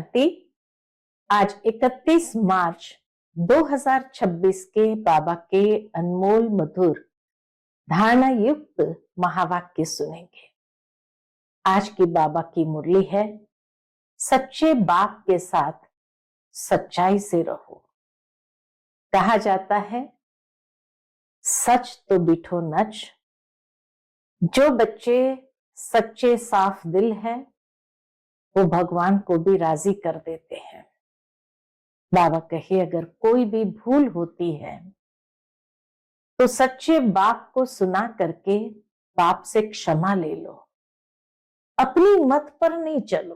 शांति। आज 31 मार्च 2026 के बाबा के अनमोल मधुर धारणा युक्त महावाक्य सुनेंगे। आज की बाबा की मुरली है, सच्चे बाप के साथ सच्चाई से रहो। कहा जाता है, सच तो बिठो नच। जो बच्चे सच्चे साफ दिल है वो भगवान को भी राजी कर देते हैं। बाबा कहे, अगर कोई भी भूल होती है तो सच्चे बाप को सुना करके बाप से क्षमा ले लो। अपनी मत पर नहीं चलो,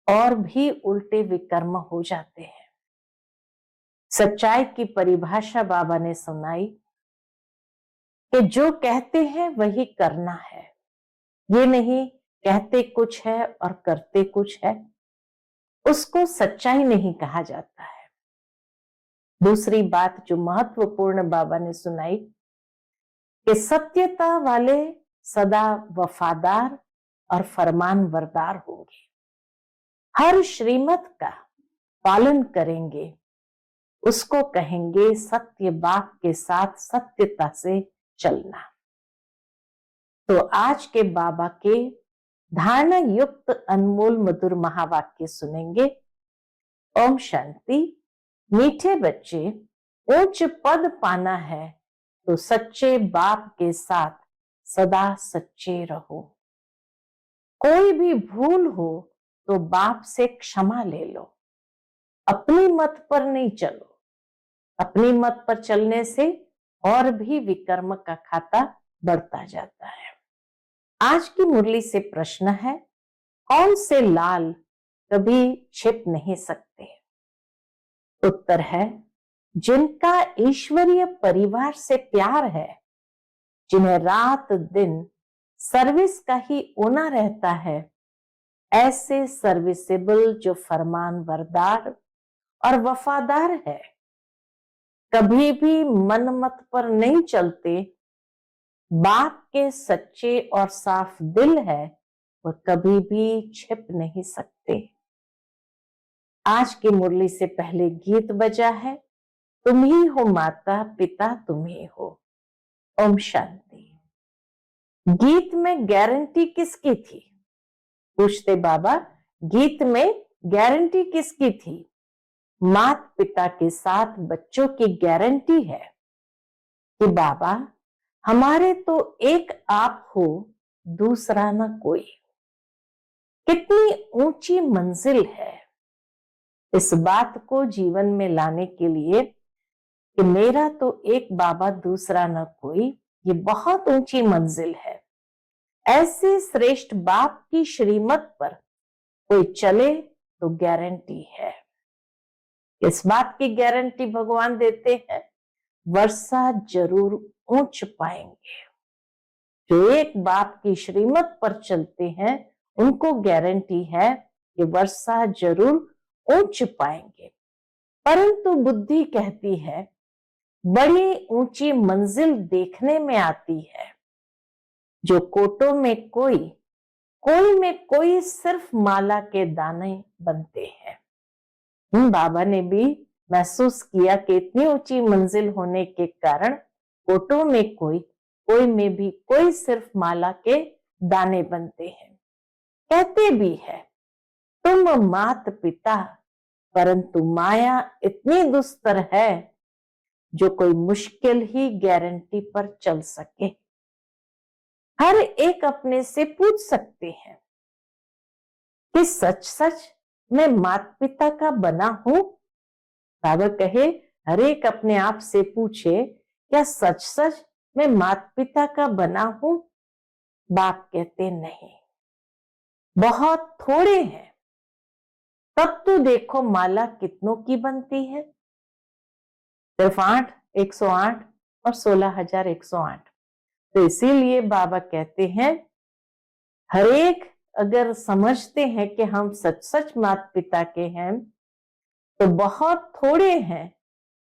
और भी उल्टे विकर्म हो जाते हैं। सच्चाई की परिभाषा बाबा ने सुनाई कि जो कहते हैं वही करना है, ये नहीं कहते कुछ है और करते कुछ है, उसको सच्चाई नहीं कहा जाता है। दूसरी बात जो महत्वपूर्ण बाबा ने सुनाई कि सत्यता वाले सदा वफादार और फरमानबरदार होंगे, हर श्रीमत का पालन करेंगे, उसको कहेंगे सत्य बाप के साथ सत्यता से चलना। तो आज के बाबा के धारणा युक्त अनमोल मधुर महावाक्य सुनेंगे। ओम शांति। मीठे बच्चे, उच्च पद पाना है तो सच्चे बाप के साथ सदा सच्चे रहो। कोई भी भूल हो तो बाप से क्षमा ले लो। अपनी मत पर नहीं चलो, अपनी मत पर चलने से और भी विकर्म का खाता बढ़ता जाता है। आज की मुरली से प्रश्न है, कौन से लाल कभी छिप नहीं सकते? उत्तर है, जिनका ईश्वरीय परिवार से प्यार है, जिन्हें रात दिन सर्विस का ही ओना रहता है, ऐसे सर्विसेबल जो फरमानबरदार और वफादार है, कभी भी मन मत पर नहीं चलते, बाप के सच्चे और साफ दिल है, वह कभी भी छिप नहीं सकते। आज की मुरली से पहले गीत बजा है, तुम ही हो माता पिता तुम ही हो। ओम शांति। गीत में गारंटी किसकी थी? पूछते बाबा, गीत में गारंटी किसकी थी? माता पिता के साथ बच्चों की गारंटी है कि बाबा हमारे तो एक आप हो, दूसरा न कोई। कितनी ऊंची मंजिल है। इस बात को जीवन में लाने के लिए कि मेरा तो एक बाबा दूसरा न कोई, ये बहुत ऊंची मंजिल है। ऐसे श्रेष्ठ बाप की श्रीमत पर कोई चले तो गारंटी है। इस बात की गारंटी भगवान देते हैं, वर्षा जरूर ऊंच पाएंगे। जो एक बाप की श्रीमत पर चलते हैं उनको गारंटी है कि वर्षा जरूर ऊंच पाएंगे। परंतु बुद्धि कहती है, बड़ी ऊंची मंजिल देखने में आती है। जो कोटों में कोई, कोई में कोई सिर्फ माला के दाने बनते हैं। बाबा ने भी महसूस किया कि इतनी ऊंची मंजिल होने के कारण कोटों में कोई, कोई में भी कोई सिर्फ माला के दाने बनते हैं। कहते भी है, तुम मात पिता, परंतु माया इतनी दुस्तर है जो कोई मुश्किल ही गारंटी पर चल सके। हर एक अपने से पूछ सकते हैं कि सच सच मैं माता पिता का बना हूं? बाबा कहे, हर एक अपने आप से पूछे, क्या सच सच मैं माता पिता का बना हूं? बाप कहते नहीं, बहुत थोड़े हैं। तब तो देखो माला कितनों की बनती है, सिर्फ 8, 108 और 16,108। तो इसीलिए बाबा कहते हैं, हर एक अगर समझते हैं कि हम सच सच माता पिता के हैं तो बहुत थोड़े हैं,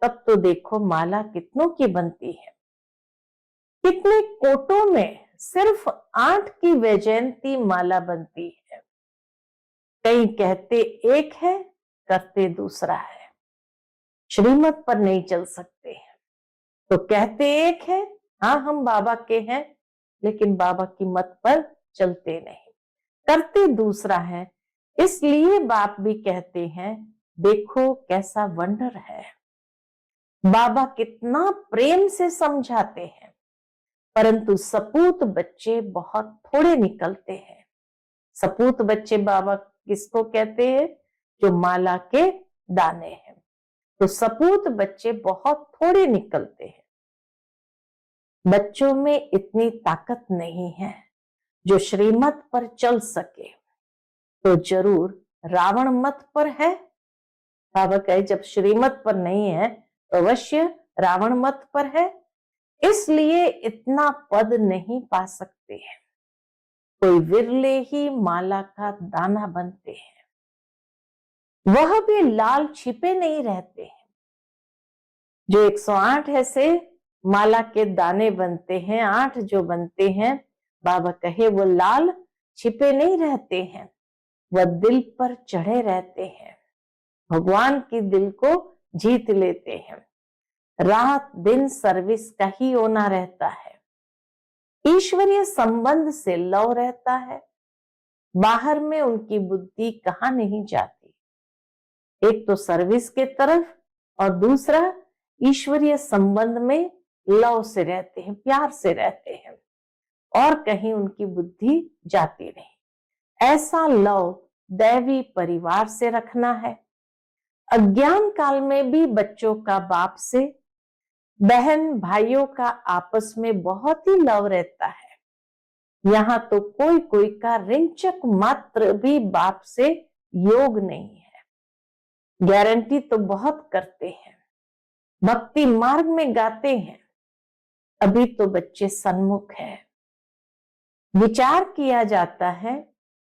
तब तो देखो माला कितनों की बनती है। कितने कोटों में सिर्फ 8 की वैजयंती माला बनती है। कई कहते एक है, करते दूसरा है। श्रीमत पर नहीं चल सकते हैं, तो कहते एक है, हाँ हम बाबा के हैं, लेकिन बाबा की मत पर चलते नहीं, करते दूसरा है। इसलिए बाप भी कहते हैं, देखो कैसा वंडर है। बाबा कितना प्रेम से समझाते हैं, परंतु सपूत बच्चे बहुत थोड़े निकलते हैं। सपूत बच्चे बाबा किसको कहते हैं? जो माला के दाने हैं। तो सपूत बच्चे बहुत थोड़े निकलते हैं। बच्चों में इतनी ताकत नहीं है जो श्रीमत पर चल सके, तो जरूर रावण मत पर है। बाबा कहे जब श्रीमत पर नहीं है तो अवश्य रावण मत पर है, इसलिए इतना पद नहीं पा सकते हैं। कोई विरले ही माला का दाना बनते हैं, वह भी लाल छिपे नहीं रहते हैं। जो 108 ऐसे माला के दाने बनते हैं, 8 जो बनते हैं, बाबा कहे वो लाल छिपे नहीं रहते हैं, वह दिल पर चढ़े रहते हैं, भगवान की दिल को जीत लेते हैं। रात दिन सर्विस का ही होना रहता है, ईश्वरीय संबंध से लव रहता है, बाहर में उनकी बुद्धि कहाँ नहीं जाती। एक तो सर्विस के तरफ और दूसरा ईश्वरीय संबंध में लव से रहते हैं, प्यार से रहते हैं, और कहीं उनकी बुद्धि जाती नहीं। ऐसा लव दैवी परिवार से रखना है। अज्ञान काल में भी बच्चों का बाप से, बहन भाइयों का आपस में बहुत ही लव रहता है। यहाँ तो कोई कोई का रिंचक मात्र भी बाप से योग नहीं है। गारंटी तो बहुत करते हैं, भक्ति मार्ग में गाते हैं, अभी तो बच्चे सन्मुख है। विचार किया जाता है,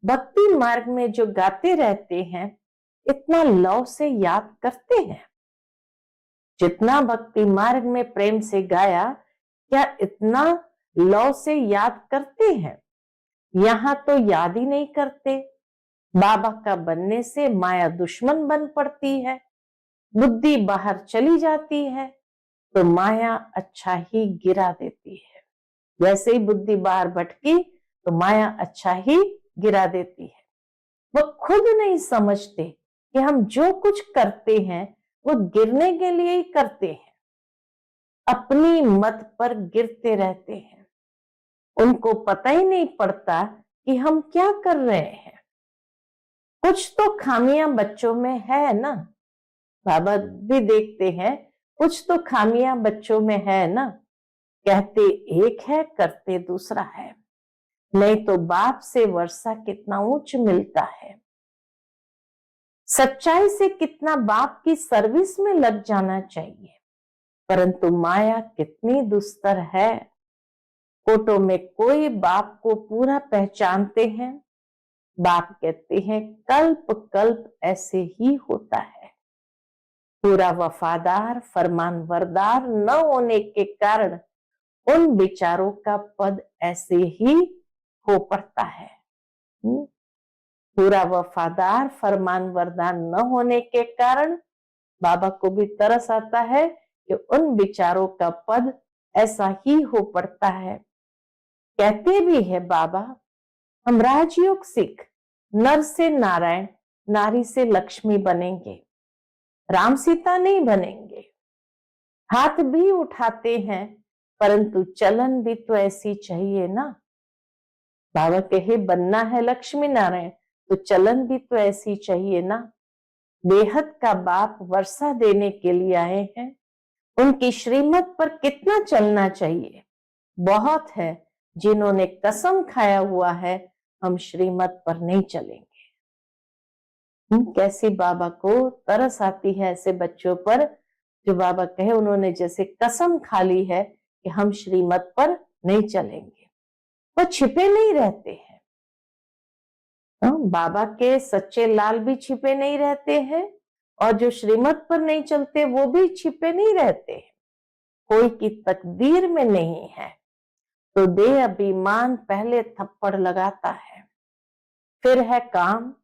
भक्ति मार्ग में जो गाते रहते हैं इतना लव से याद करते हैं? जितना भक्ति मार्ग में प्रेम से गाया, क्या इतना लव से याद करते हैं? यहाँ तो याद ही नहीं करते। बाबा का बनने से माया दुश्मन बन पड़ती है, बुद्धि बाहर चली जाती है, तो माया अच्छा ही गिरा देती है। जैसे ही बुद्धि बाहर भटकी तो माया अच्छा ही गिरा देती है। वो खुद नहीं समझते कि हम जो कुछ करते हैं वो गिरने के लिए ही करते हैं, अपनी मत पर गिरते रहते हैं। उनको पता ही नहीं पड़ता कि हम क्या कर रहे हैं। कुछ तो खामियां बच्चों में है ना, बाबा भी देखते हैं, कुछ तो खामियां बच्चों में है ना। कहते एक है, करते दूसरा है। नहीं तो बाप से वर्षा कितना उच्च मिलता है, सच्चाई से कितना बाप की सर्विस में लग जाना चाहिए, परंतु माया कितनी दुस्तर है। फोटो में कोई बाप को पूरा पहचानते हैं, बाप कहते हैं कल्प कल्प ऐसे ही होता है। पूरा वफादार फरमानबरदार न होने के कारण उन विचारों का पद ऐसे ही हो पड़ता है। पूरा वफादार फरमानबरदार न होने के कारण बाबा को भी तरस आता है कि उन विचारों का पद ऐसा ही हो पड़ता है। कहते भी है बाबा, हम राजयोग सीख नर से नारायण, नारी से लक्ष्मी बनेंगे, राम सीता नहीं बनेंगे। हाथ भी उठाते हैं, परंतु चलन भी तो ऐसी चाहिए ना। बाबा कहे बनना है लक्ष्मी नारायण, तो चलन भी तो ऐसी चाहिए ना। बेहद का बाप वर्षा देने के लिए आए हैं, उनकी श्रीमत पर कितना चलना चाहिए। बहुत है जिन्होंने कसम खाया हुआ है हम श्रीमत पर नहीं चलेंगे। कैसी बाबा को तरस आती है ऐसे बच्चों पर, जो बाबा कहे उन्होंने जैसे कसम खा ली है कि हम श्रीमत पर नहीं चलेंगे। वो छिपे नहीं रहते हैं। बाबा के सच्चे लाल भी छिपे नहीं रहते हैं, और जो श्रीमत पर नहीं चलते वो भी छिपे नहीं रहते हैं। कोई की तकदीर में नहीं है तो दे अभिमान पहले थप्पड़ लगाता है, फिर है काम,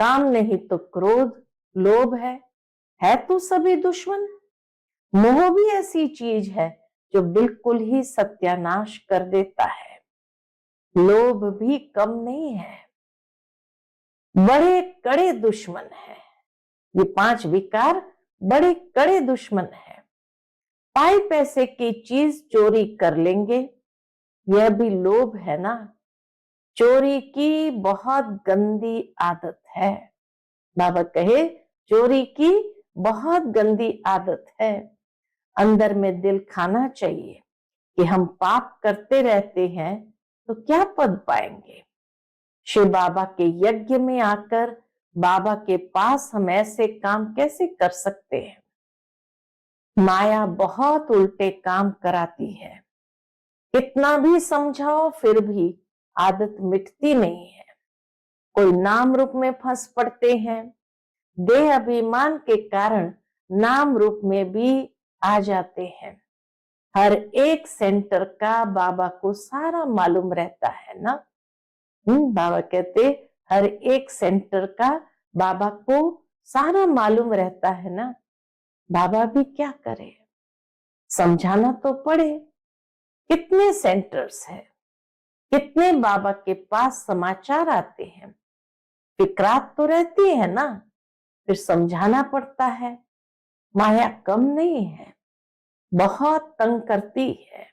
काम नहीं तो क्रोध, लोभ है तो सभी दुश्मन। मोह भी ऐसी चीज है जो बिल्कुल ही सत्यानाश कर देता है। लोभ भी कम नहीं है, बड़े कड़े दुश्मन है। ये 5 विकार बड़े कड़े दुश्मन है। पाई पैसे की चीज चोरी कर लेंगे, यह भी लोभ है ना। चोरी की बहुत गंदी आदत है। बाबा कहे चोरी की बहुत गंदी आदत है। अंदर में दिल खाना चाहिए कि हम पाप करते रहते हैं तो क्या पद पाएंगे। शिव बाबा के यज्ञ में आकर बाबा के पास हम ऐसे काम कैसे कर सकते हैं। माया बहुत उल्टे काम कराती है। कितना भी समझाओ फिर भी आदत मिटती नहीं है। कोई नाम रूप में फंस पड़ते हैं, देह अभिमान के कारण नाम रूप में भी आ जाते हैं। हर एक सेंटर का बाबा को सारा मालूम रहता है ना। बाबा कहते हर एक सेंटर का बाबा को सारा मालूम रहता है ना। बाबा भी क्या करे, समझाना तो पड़े। कितने सेंटर्स है, कितने बाबा के पास समाचार आते हैं, फिक्रात तो रहती है ना, फिर समझाना पड़ता है। माया कम नहीं है, बहुत तंग करती है।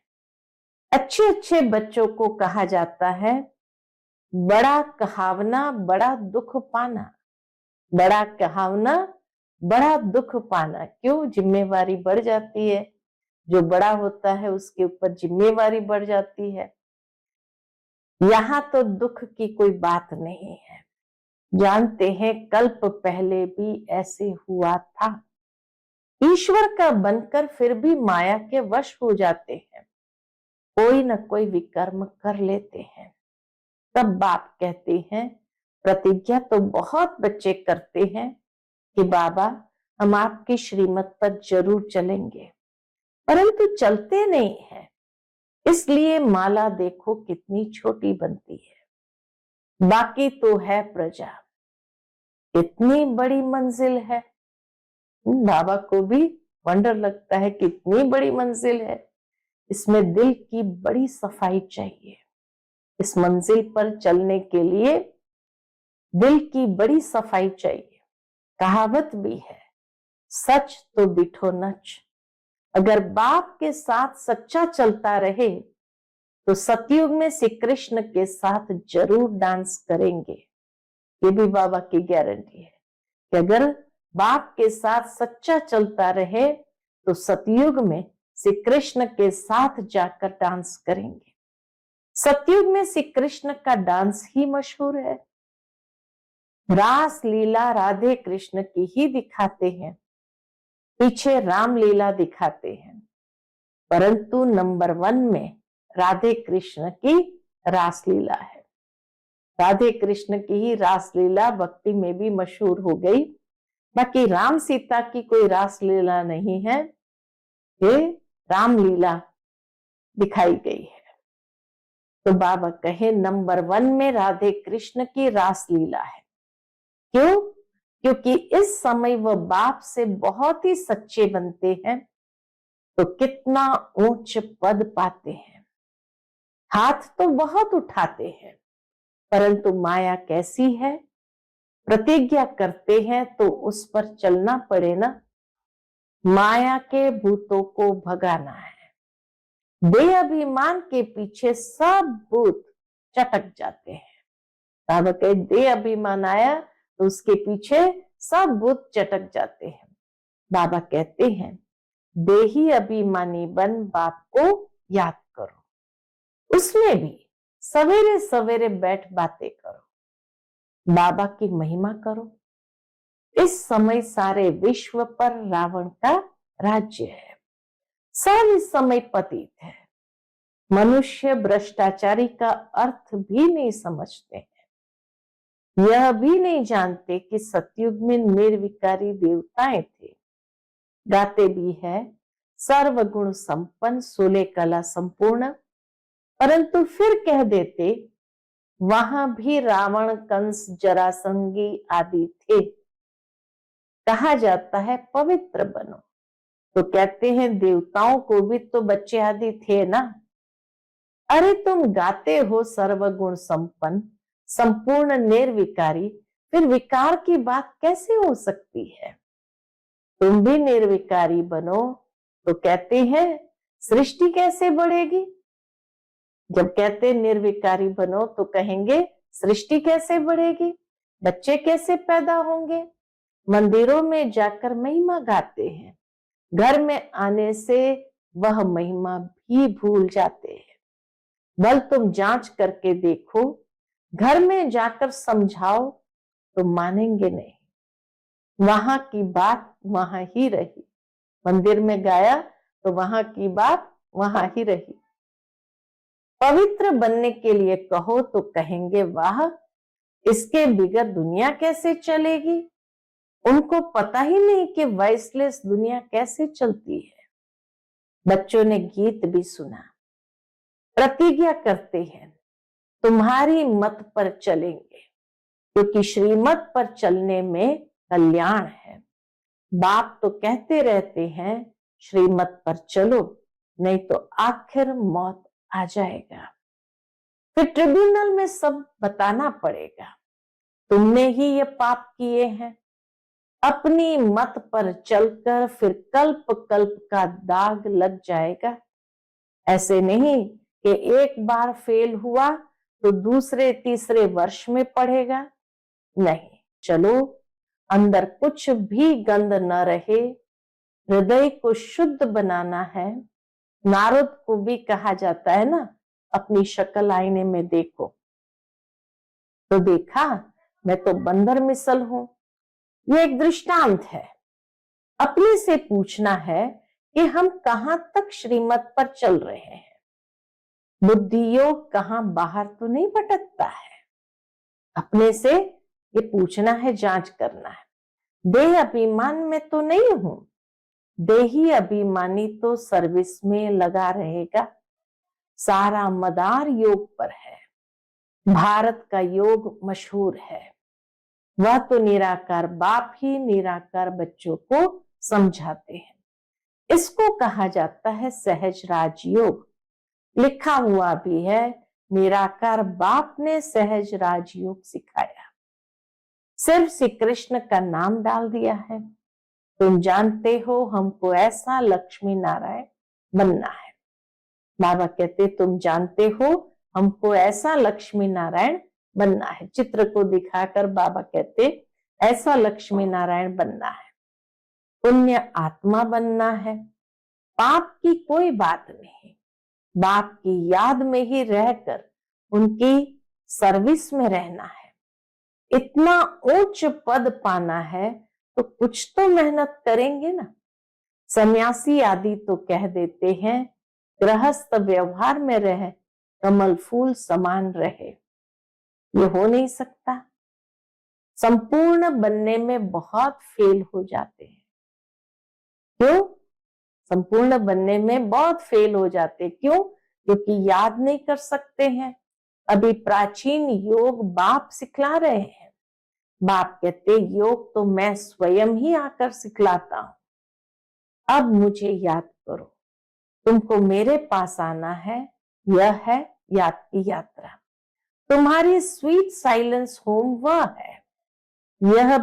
अच्छे अच्छे बच्चों को कहा जाता है बड़ा कहावना बड़ा दुख पाना। बड़ा कहावना बड़ा दुख पाना। क्यों? जिम्मेवारी बढ़ जाती है। जो बड़ा होता है उसके ऊपर जिम्मेवारी बढ़ जाती है। यहां तो दुख की कोई बात नहीं है। जानते हैं कल्प पहले भी ऐसे हुआ था। ईश्वर का बनकर फिर भी माया के वश हो जाते हैं, कोई न कोई विकर्म कर लेते हैं। तब बाप कहते हैं प्रतिज्ञा तो बहुत बच्चे करते हैं कि बाबा हम आपकी श्रीमत पर जरूर चलेंगे, परंतु चलते नहीं है। इसलिए माला देखो कितनी छोटी बनती है। बाकी तो है प्रजा, इतनी बड़ी मंजिल है। बाबा को भी वंडर लगता है कितनी बड़ी मंजिल है। इसमें दिल की बड़ी सफाई चाहिए। इस मंजिल पर चलने के लिए दिल की बड़ी सफाई चाहिए। कहावत भी है सच तो बिठो नच। अगर बाप के साथ सच्चा चलता रहे तो सतयुग में श्री कृष्ण के साथ जरूर डांस करेंगे। ये भी बाबा की गारंटी है कि अगर बाप के साथ सच्चा चलता रहे तो सतयुग में श्री कृष्ण के साथ जाकर डांस करेंगे। सतयुग में श्री कृष्ण का डांस ही मशहूर है। रास लीला राधे कृष्ण की ही दिखाते हैं, पीछे रामलीला दिखाते हैं, परंतु नंबर 1 में राधे कृष्ण की रासलीला है। राधे कृष्ण की ही रासलीला भक्ति में भी मशहूर हो गई। बाकी राम सीता की कोई रासलीला नहीं है, ये रामलीला दिखाई गई है। तो बाबा कहे नंबर 1 में राधे कृष्ण की रासलीला है। क्यों? क्योंकि इस समय वह बाप से बहुत ही सच्चे बनते हैं तो कितना ऊंच पद पाते हैं। हाथ तो बहुत उठाते हैं, परंतु माया कैसी है, प्रतिज्ञा करते हैं तो उस पर चलना पड़े ना। माया के भूतों को भगाना है। देह अभिमान के पीछे सब भूत चटक जाते हैं। बाबा कहे देह अभिमान आया तो उसके पीछे सब भूत चटक जाते हैं। बाबा कहते हैं देही अभिमानी बन बाप को याद करो। उसमें भी सवेरे सवेरे बैठ बातें करो, बाबा की महिमा करो। इस समय सारे विश्व पर रावण का राज्य है। सब इस समय पतित है। मनुष्य भ्रष्टाचारी का अर्थ भी नहीं समझते हैं। यह भी नहीं जानते कि सतयुग में निर्विकारी देवताएं थे। गाते भी है सर्वगुण संपन्न 16 कला संपूर्ण, परंतु फिर कह देते वहां भी रावण, कंस, जरासंगी आदि थे। कहा जाता है पवित्र बनो, तो कहते हैं देवताओं को भी तो बच्चे आदि थे ना। अरे तुम गाते हो सर्वगुण संपन्न, संपूर्ण निर्विकारी, फिर विकार की बात कैसे हो सकती है? तुम भी निर्विकारी बनो, तो कहते हैं सृष्टि कैसे बढ़ेगी? जब कहते निर्विकारी बनो तो कहेंगे सृष्टि कैसे बढ़ेगी, बच्चे कैसे पैदा होंगे? मंदिरों में जाकर महिमा गाते हैं, घर में आने से वह महिमा भी भूल जाते हैं। बल तुम जांच करके देखो, घर में जाकर समझाओ तो मानेंगे नहीं। वहां की बात वहां ही रही, मंदिर में गाया तो वहां की बात वहां ही रही। पवित्र बनने के लिए कहो तो कहेंगे वाह, इसके बिगैर दुनिया कैसे चलेगी? उनको पता ही नहीं कि वॉइसलेस दुनिया कैसे चलती है। बच्चों ने गीत भी सुना, प्रतिज्ञा करते हैं तुम्हारी मत पर चलेंगे, क्योंकि श्रीमत पर चलने में कल्याण है। बाप तो कहते रहते हैं श्रीमत पर चलो, नहीं तो आखिर मौत आ जाएगा। फिर ट्रिब्यूनल में सब बताना पड़ेगा, तुमने ही ये पाप किए हैं। अपनी मत पर चलकर फिर कल्प कल्प का दाग लग जाएगा। ऐसे नहीं कि एक बार फेल हुआ तो दूसरे तीसरे वर्ष में पढ़ेगा। नहीं, चलो अंदर कुछ भी गंद न रहे, हृदय को शुद्ध बनाना है। नारद को भी कहा जाता है ना, अपनी शक्ल आईने में देखो, तो देखा मैं तो बंदर मिसल हूं। ये एक दृष्टांत है। अपने से पूछना है कि हम कहां तक श्रीमत पर चल रहे हैं। बुद्धि योग कहां बाहर तो नहीं भटकता है। अपने से ये पूछना है, जांच करना है। देह अभिमान में तो नहीं हूं। देही अभिमानी तो सर्विस में लगा रहेगा। सारा मदार योग पर है। भारत का योग मशहूर है। वह तो निराकार बाप ही निराकार बच्चों को समझाते हैं। इसको कहा जाता है सहज राजयोग। लिखा हुआ भी है, निराकार बाप ने सहज राजयोग सिखाया। सिर्फ श्री कृष्ण का नाम डाल दिया है। तुम जानते हो हमको ऐसा लक्ष्मी नारायण बनना है। बाबा कहते तुम जानते हो हमको ऐसा लक्ष्मी नारायण बनना है। चित्र को दिखाकर बाबा कहते ऐसा लक्ष्मी नारायण बनना है, पुण्य आत्मा बनना है। पाप की कोई बात नहीं, बाप की याद में ही रहकर उनकी सर्विस में रहना है। इतना उच्च पद पाना है तो कुछ तो मेहनत करेंगे ना। सन्यासी आदि तो कह देते हैं गृहस्थ व्यवहार में रहे, कमल फूल समान रहे। ये हो नहीं सकता। संपूर्ण बनने में बहुत फेल हो जाते हैं। क्यों? संपूर्ण बनने में बहुत फेल हो जाते। क्यों? क्योंकि याद नहीं कर सकते हैं। अभी प्राचीन योग बाप सिखला रहे हैं। बाप कहते योग तो मैं स्वयं ही आकर सिखलाता हूं। अब मुझे याद करो, तुमको मेरे पास आना है। यह है याद की यात्रा। तुम्हारी स्वीट साइलेंस होम वह है। यह